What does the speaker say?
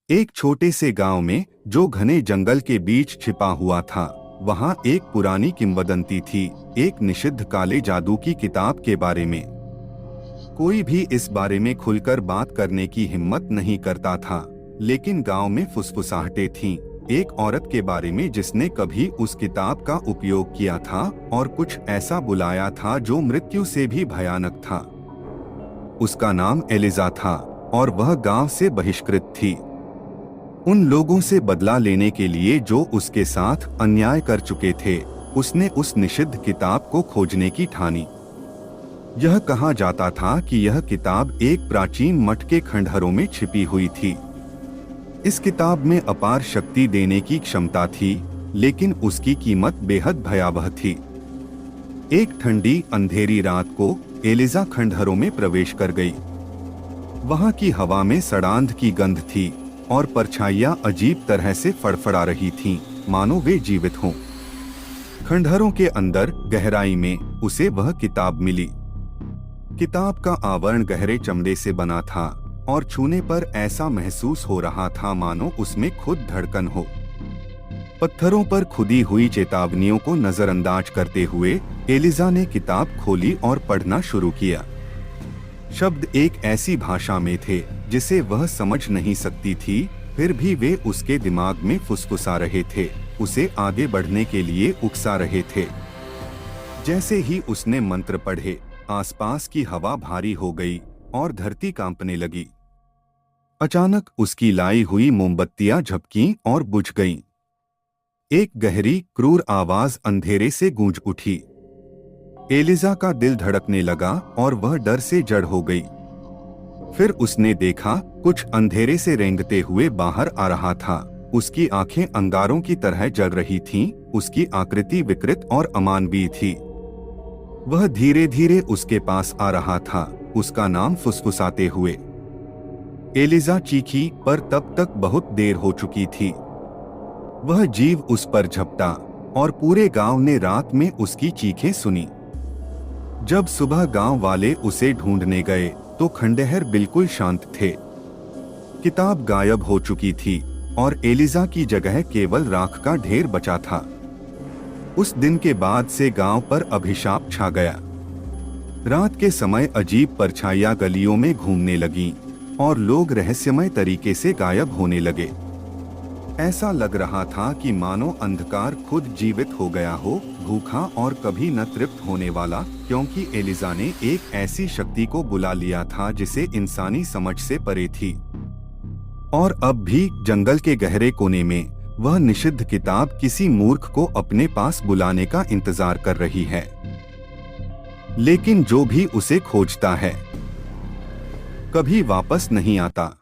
एक छोटे से गांव में, जो घने जंगल के बीच छिपा हुआ था, वहां एक पुरानी किंवदंती थी, एक निषिद्ध काले जादू की किताब के बारे में। कोई भी इस बारे में खुलकर बात करने की हिम्मत नहीं करता था, लेकिन गांव में फुसफुसाहटें थीं, एक औरत के बारे में जिसने कभी उस किताब का उपयोग किया था और कुछ ऐसा बुलाया था जो मृत्यु से भी भयानक था। उसका नाम एलिजा था और वह गांव से बहिष्कृत थी, उन लोगों से बदला लेने के लिए जो उसके साथ अन्याय कर चुके थे। उसने उस निषिद्ध किताब को खोजने की ठानी। यह कहा जाता था कि यह किताब एक प्राचीन मठ के खंडहरों में छिपी हुई थी। इस किताब में अपार शक्ति देने की क्षमता थी, लेकिन उसकी कीमत बेहद भयावह थी। एक ठंडी अंधेरी रात को एलिजा खंडहरों में प्रवेश कर गई। वहां की हवा में सड़ांध की गंध थी और परछाइयां अजीब तरह से फड़फड़ा रही थीं, मानो वे जीवित हों। खंडहरों के अंदर गहराई में उसे वह किताब मिली। किताब का आवरण गहरे चमड़े से बना था और छूने पर ऐसा महसूस हो रहा था मानो उसमें खुद धड़कन हो। पत्थरों पर खुदी हुई चेतावनियों को नजरअंदाज करते हुए एलिजा ने किताब खोली और पढ़ना शुरू किया। शब्द एक ऐसी भाषा में थे जिसे वह समझ नहीं सकती थी, फिर भी वे उसके दिमाग में फुसफुसा रहे थे, उसे आगे बढ़ने के लिए उकसा रहे थे। जैसे ही उसने मंत्र पढ़े, आसपास की हवा भारी हो गई और धरती कांपने लगी। अचानक उसकी लाई हुई मोमबत्तियां झपकीं और बुझ गईं। एक गहरी, क्रूर आवाज अंधेरे से गूंज उठी। एलिजा का दिल धड़कने लगा और वह डर से जड़ हो गई। फिर उसने देखा, कुछ अंधेरे से रेंगते हुए बाहर आ रहा था। उसकी आंखें अंगारों की तरह जल रही थीं, उसकी आकृति विकृत और अमानवीय थी। वह धीरे धीरे उसके पास आ रहा था, उसका नाम फुसफुसाते हुए। एलिजा चीखी, पर तब तक बहुत देर हो चुकी थी। वह जीव उस पर झपटा और पूरे गांव ने रात में उसकी चीखें सुनी। जब सुबह गांव वाले उसे ढूंढने गए तो खंडहर बिल्कुल शांत थे। किताब गायब हो चुकी थी और एलिजा की जगह केवल राख का ढेर बचा था। उस दिन के बाद से गांव पर अभिशाप छा गया। रात के समय अजीब परछाइयां गलियों में घूमने लगीं और लोग रहस्यमय तरीके से गायब होने लगे। ऐसा लग रहा था कि मानो अंधकार खुद जीवित हो गया हो, भूखा और कभी न तृप्त होने वाला, क्योंकि एलिजा ने एक ऐसी शक्ति को बुला लिया था जिसे इंसानी समझ से परे थी। और अब भी जंगल के गहरे कोने में वह निषिद्ध किताब किसी मूर्ख को अपने पास बुलाने का इंतजार कर रही है। लेकिन जो भी उसे खोजता है, कभी वापस नहीं आता।